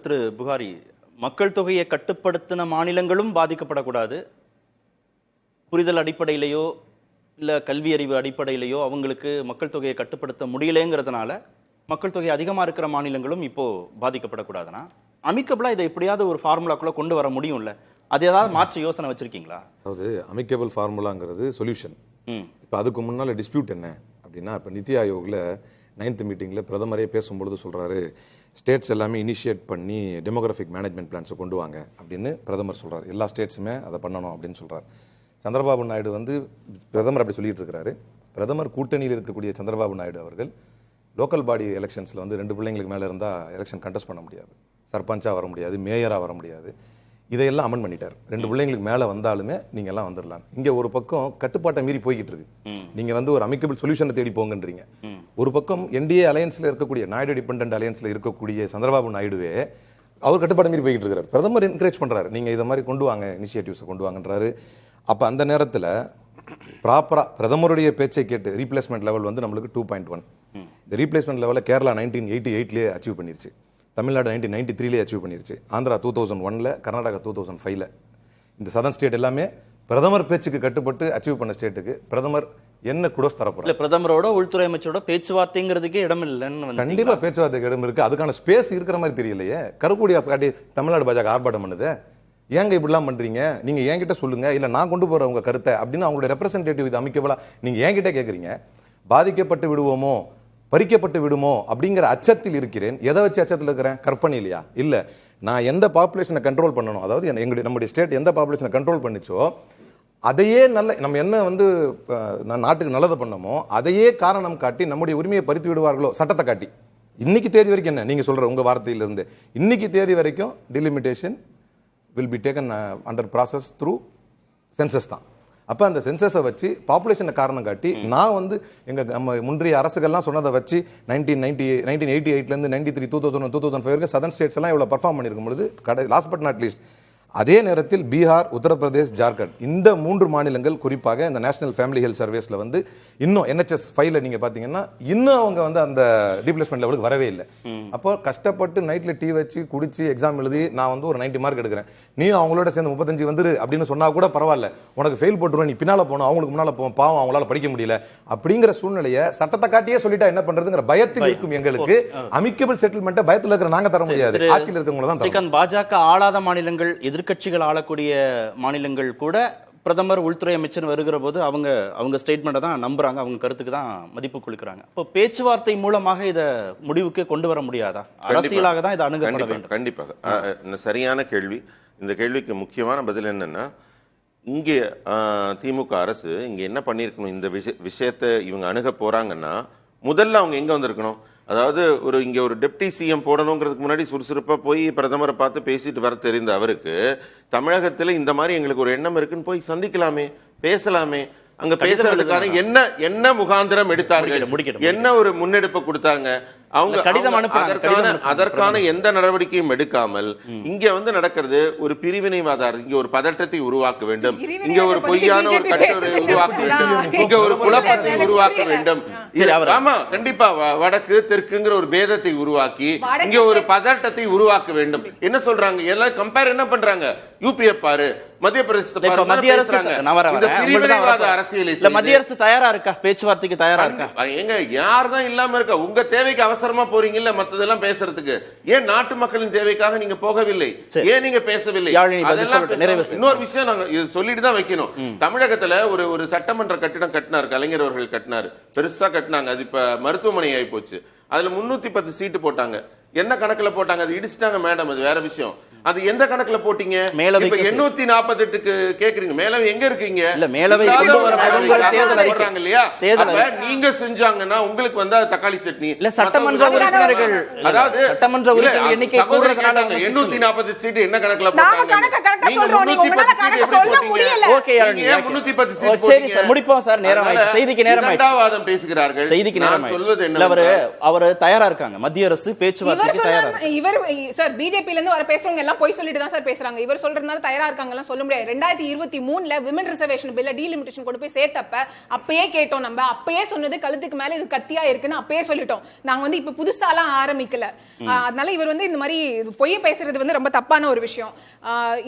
திரு புகாரி, மக்கள் தொகையை கட்டுப்படுத்தின மாநிலங்களும் பாதிக்கப்படக்கூடாது, புரிதல் அடிப்படையிலேயோ இல்லை கல்வி அறிவு அடிப்படையிலேயோ அவங்களுக்கு மக்கள் தொகையை கட்டுப்படுத்த முடியலைங்கிறதுனால மக்கள் தொகை அதிகமாக இருக்கிற மாநிலங்களும் இப்போ பாதிக்கப்படக்கூடாதுன்னா அமிக்கபிளா இதை எப்படியாவது ஒரு ஃபார்முலாக்குள்ள கொண்டு வர முடியும்ல? அது ஏதாவது மாற்று யோசனை வச்சிருக்கீங்களா? அதாவது அமிக்கபிள் ஃபார்முலாங்கிறது சொல்யூஷன். இப்போ அதுக்கு முன்னால் டிஸ்பியூட் என்ன அப்படின்னா, இப்போ நித்தி ஆயோக்ல 9th மீட்டிங்கில் பிரதமரே பேசும்பொழுது சொல்கிறாரு, ஸ்டேட்ஸ் எல்லாமே இனிஷியேட் பண்ணி டெமோகிராஃபிக் மேனேஜ்மெண்ட் பிளான்ஸை கொண்டு வாங்க அப்படின்னு பிரதமர் சொல்கிறார். எல்லா ஸ்டேட்ஸுமே அதை பண்ணணும் அப்படின்னு சொல்கிறார். சந்திரபாபு நாயுடு வந்து பிரதமர் அப்படி சொல்லிட்டு இருக்கிறாரு. பிரதமர் கூட்டணியில் இருக்கக்கூடிய சந்திரபாபு நாயுடு அவர்கள் லோக்கல் பாடி எலெக்ஷன்ஸில் வந்து 2 பிள்ளைங்களுக்கு மேலே இருந்தால் எலெக்ஷன் கண்டெஸ்ட் பண்ண முடியாது, சர்பஞ்சாக வர முடியாது, மேயராக வர முடியாது. இதையெல்லாம் அமெண்ட் பண்ணிட்டார். 2 பிள்ளைங்களுக்கு மேலே வந்தாலுமே நீங்கள் எல்லாம் வந்துடலாம். இங்கே ஒரு பக்கம் கட்டுப்பாட்டை மீறி போய்கிட்டு இருக்கு. நீங்கள் வந்து ஒரு அமிக்கபிள் சொல்யூஷனை தேடி போங்கன்றீங்க. ஒரு பக்கம் என்டிஏ அலையன்ஸில் இருக்கக்கூடிய நாயுடு டிபெண்டன்ட் அலையன்ஸில் இருக்கக்கூடிய சந்திரபாபு நாயுடுவே அவர் கட்டுப்பாடு மீறி போய்கிட்டு இருக்கிறார். பிரதமர் என்கரேஜ் பண்ணுறாரு, நீங்கள் இதை மாதிரி கொண்டு வாங்க, இனிஷியேட்டிவ்ஸை கொண்டு வாங்கன்றாரு. அப்போ அந்த நேரத்தில் ப்ராப்பராக பிரதமருடைய பேச்சை கேட்டு ரீப்ளேஸ்மெண்ட் லெவல் வந்து நம்மளுக்கு 2.1. இந்த ரீப்ளேஸ்மெண்ட் லெவலில் கேரளா 1988 அச்சீவ் பண்ணிருச்சு, தமிழ்நாடு 1993 அச்சீவ் பண்ணிருச்சு, ஆந்திரா 2001, கர்நாடகா 2005. இந்த சதர்ன் ஸ்டேட் எல்லாமே பிரதமர் பேச்சுக்கு கட்டுப்பட்டு அச்சீவ் பண்ண ஸ்டேட்டுக்கு பிரதமர் என்ன குடோஸ் தரப்போறாரு? பிரதமரோட உள்துறை அமைச்சரோட பேச்சுவார்த்தைங்கிறதுக்கே இடம் இல்லைன்னு கண்டிப்பா பேச்சுவார்த்தைக்கு இடம் இருக்கு. அதுக்கான ஸ்பேஸ் இருக்கிற மாதிரி தெரியலையே. கருப்புடியா காட்டி தமிழ்நாடு பாஜக ஆர்ப்பாட்டம் பண்ணுது. ஏங்க இப்படிலாம் பண்றீங்க? நீங்க என்கிட்ட சொல்லுங்க, இல்ல நான் கொண்டு போற உங்க கருத்தை அப்படின்னு அவங்களுடைய ரெப்ரசன்டேட்டிவ் இது அமைக்கவா நீங்க என்கிட்ட கேட்குறீங்க. பாதிக்கப்பட்டு விடுவோமோ, பறிக்கப்பட்டு விடுமோ அப்படிங்கிற அச்சத்தில் இருக்கிறேன். எதை வச்சு அச்சத்தில் இருக்கிறேன்? கற்பனை இல்லையா? இல்ல, நான் எந்த பாப்புலேஷனை கண்ட்ரோல் பண்ணணும், அதாவது நம்முடைய ஸ்டேட் எந்த பாப்புலேஷனை கண்ட்ரோல் பண்ணிச்சோ அதையே நம்ம என்ன வந்து நாட்டுக்கு நல்லதை பண்ணமோ அதையே காரணம் காட்டி நம்முடைய உரிமையை பறித்து விடுவார்களோ சட்டத்தை காட்டி. இன்னைக்கு தேதி வரைக்கும் என்ன நீங்க சொல்ற உங்க வார்த்தையிலிருந்து இன்னைக்கு தேதி வரைக்கும் delimitation will be taken under process through census தான். அப்போ அந்த சென்சஸை வச்சு பாப்புலேஷனை காரணம் காட்டி நான் வந்து நம்ம முன்றைய அரசுகள்லாம் சொன்னதை வச்சு 1988 93, 2000, 2005 வரைக்கும் சதர்ன் ஸ்டேட்ஸ் எல்லாம் இவ்வளோ பர்ஃபார்ம் பண்ணியிருக்கும் பொழுது லாஸ்ட் பட் நாட் லீஸ்ட் அதே நேரத்தில் பீகார், உத்தரப்பிரதேஷ், ஜார்க்கண்ட் இந்த 3 மாநிலங்கள் குறிப்பாக இந்த நேஷனல் ஃபேமிலி ஹெல்த் சர்வீஸ்ல வந்து இன்னும் NHS 5ல நீங்க பாத்தீங்கன்னா இன்னும் அவங்க வந்து அந்த ரீப்ளேஸ்மெண்ட் லெவலுக்கு வரவே இல்லை. அப்போ கஷ்டப்பட்டு நைட்ல டீ வச்சு குடிச்சு எக்ஸாம் எழுதி நான் வந்து ஒரு 90 மார்க் எடுக்கிறேன், நீ அவங்களோட சேர்ந்து 35 வந்துரு அப்படின்னு சொன்னா கூட பரவாயில்ல, உனக்கு ஃபெயில் போட்டுருவேன், நீ பின்னால போகணும், அவங்களுக்கு முன்னால போவோம், பாவம் அவங்களால படிக்க முடியல அப்படிங்கிற சூழ்நிலையை சட்டத்தை காட்டியே சொல்லிட்டா என்ன பண்றதுங்கிற பயத்தில் இருக்கும் எங்களுக்கு. அமிக்கபிள் செட்டில்மெண்ட் பயத்தில் இருக்கிற நாங்க தர முடியாது, ஆட்சியில் இருக்கவங்க தான். பாஜக ஆளாத மாநிலங்கள், எதிர்க்கட்சிகள் ஆளக்கூடிய மாநிலங்கள் கூட பிரதமர் உள்துறை அமைச்சர் வருகிற போது அவங்க ஸ்டேட்மெண்ட்டை தான் நம்புறாங்க, அவங்க கருத்துக்கு தான் மதிப்பு கொடுக்குறாங்க. இப்போ பேச்சுவார்த்தை மூலமாக இதை முடிவுக்கு கொண்டு வர முடியாதா? அரசியலாக தான் இதை அணுகப்பட வேண்டும். கண்டிப்பாக சரியான கேள்வி. இந்த கேள்விக்கு முக்கியமான பதில் என்னன்னா, இங்கே திமுக அரசு இங்க என்ன பண்ணியிருக்கணும், இந்த விஷயத்தை இவங்க அணுக போறாங்கன்னா முதல்ல அவங்க எங்க வந்திருக்கணும், அதாவது இங்க ஒரு டெப்டி சிஎம் போடணுங்கிறதுக்கு முன்னாடி சுறுசுறுப்பா போய் பிரதமரை பார்த்து பேசிட்டு வர தெரிந்த அவருக்கு தமிழகத்துல இந்த மாதிரி எங்களுக்கு ஒரு எண்ணம் இருக்குன்னு போய் சந்திக்கலாமே, பேசலாமே. அங்க பேசுறதுக்கான என்ன முகாந்திரம் எடுத்தார்கள், என்ன ஒரு முன்னெடுப்பு கொடுத்தாங்க அவங்க? அதற்கான எந்த நடவடிக்கையும் எடுக்காமல் இங்க வந்து நடக்கிறது ஒரு பிரிவினைவாத, இங்க ஒரு பதட்டத்தை உருவாக்க வேண்டும், இங்க ஒரு பொய்யான ஒரு கட்டுரை உருவாக்க வேண்டும், இங்க ஒரு குழப்பத்தை உருவாக்க வேண்டும். ஆமா, கண்டிப்பா வடக்கு தெற்குங்கிற ஒரு பேதத்தை உருவாக்கி இங்க ஒரு பதட்டத்தை உருவாக்க வேண்டும். என்ன சொல்றாங்க எல்லாம் கம்பேர் என்ன பண்றாங்க? யூபிஏ பாரு, மத்திய பிரதேச மத்திய அரசு தயாரா இருக்கா? பேச்சுவார்த்தைக்கு தயாரா இருக்கா? எங்க யார் தான் இல்லாம இருக்கா? உங்க தேவைக்கு அவசரமா போறீங்கல்ல மத்ததெல்லாம் பேசுறதுக்கு. ஏன் நாட்டு மக்களின் தேவைக்காக நீங்க போகவில்லை? ஏன் நீங்க பேசவில்லை? இன்னொரு விஷயம் நாங்க இது சொல்லிட்டு தான் வைக்கணும். தமிழகத்துல ஒரு சட்டமன்ற கட்டிடம் கட்டினார் கலைஞர் அவர்கள், கட்டினாரு, பெருசா கட்டினாங்க. அது இப்ப மருத்துவமனை ஆகி போச்சு. அதுல 310 சீட்டு போட்டாங்க. என்ன கணக்குல போட்டாங்க? அது இடிச்சிட்டாங்க மேடம், அது வேற விஷயம். அது எந்த கணக்குல போட்டீங்க? 848க்கு கேக்குறீங்க. மேலவை எங்க இருக்கீங்க? இல்ல, மேலவை கொண்டு வர போறாங்க இல்லையா? நீங்க செஞ்சாங்கன்னா உங்களுக்கு வந்து தக்காளி சட்னி. இல்ல, சட்டமன்ற உறுப்பினர்கள், அதாவது சட்டமன்ற உறுப்பினர்கள் எண்ணிக்கை கூடுறதுனால 840 சீட் என்ன கணக்குல போட்டாங்க? நீங்க 310 சீட். Okay, 310 seat. சரி சார், முடிப்போம் சார், நேரம் ஆயிடுச்சு. செய்திக்கு நேரம் ஆயிடுச்சு. இரண்டாவதம் பேசுகிறார்கள். செய்திக்கு நேரம் ஆயிடுச்சு. சொல்வது என்ன, அவர் தயாரா இருக்காங்க, மத்திய அரசு பேச்சுவார்த்தைக்கு தயாரா. இவர் சார் பிஜேபி ல இருந்து வர பேசுறவங்க எல்லாம் போய் சொல்லிட்டு தான் சார் பேசுறாங்க. இவர் சொல்றதுனால தயாரா இருக்காங்க சொல்ல முடியாது. 2023ல விமன் ரிசர்வேஷன் பில்ல டீலிமிட்டேஷன் கொண்டு போய் சேர்த்தப்ப அப்பயே கேட்டோம். நம்ம அப்பயே சொன்னது கழுத்துக்கு மேல இது கத்தியா இருக்குன்னு அப்பயே சொல்லிட்டோம். நாங்க வந்து இப்ப புதுசாலாம் ஆரம்பிக்கல. அதனால இவர் வந்து இந்த மாதிரி பொய் பேசுறது வந்து ரொம்ப தப்பான ஒரு விஷயம்.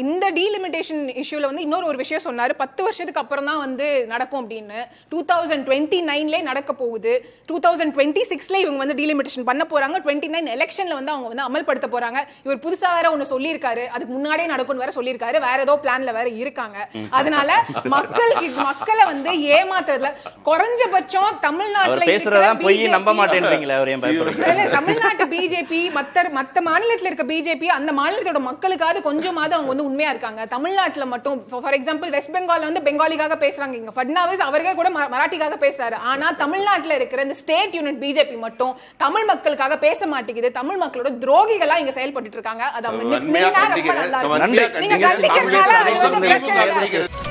இந்த டீலிமிட்டேஷன் இஷ்யூல வந்து இன்னொரு ஒரு விஷயம் சொன்னாரு. 10 வருஷத்துக்கு அப்புறம் தான் வந்து நடக்கும் அப்படின்னு. 2029ல நடக்க போகுது. 2026ல இவங்க வந்து டீலிமிட்டேஷன் பண்ண போறாங்க. 29 எலெக்ஷன்ல வந்து அவங்க வந்து அமல்படுத்த போறாங்க. இவர் புதுசா வேற ஒன்னு சொல்லியிருக்காரு. அதுக்கு முன்னாடியே நடக்கும்னு வேற சொல்லியிருக்காரு. வேற ஏதோ பிளான்ல வேற இருக்காங்க. அதனால மக்களை வந்து ஏமாத்துறதுல குறைஞ்சபட்சம் தமிழ்நாட்டுல பேசுறதா போய் நம்ப மாட்டேன்றீங்களா? அவர் ஏன் பேசுறீங்க? தமிழ்நாட்டு பிஜேபி மத்த மாநிலத்துல இருக்க பிஜேபி அந்த மாநிலத்தோட மக்களுக்காவது கொஞ்சமாவது அவங்க வந்து உண்மையா இருக்காங்க. தமிழ்நாட்டுல மட்டும் ஃபார் எக்ஸாம்பிள் வெஸ்ட் பெங்கால்ல வந்து பெங்காலிக்காக பேசுறாங்க. இங்க ஃபட்னாவிஸ் அவர்கள் கூட மராட்டிக்காக பேசுறாரு. ஆனா தமிழ்நாட்டுல இருக்கிற இந்த ஸ்டேட் யூனிட் பிஜேபி மட்டும் தமிழ் மக்களுக்காக பேச மாட்டேங்குது. தமிழ் மக்களோட துரோகிகளா இங்க செயல்பட்டு இருக்காங்க. அது அவங்க நன்றி. நீங்க கண்டிக்கிறதுனால அது வந்து பிரச்சனை இல்ல.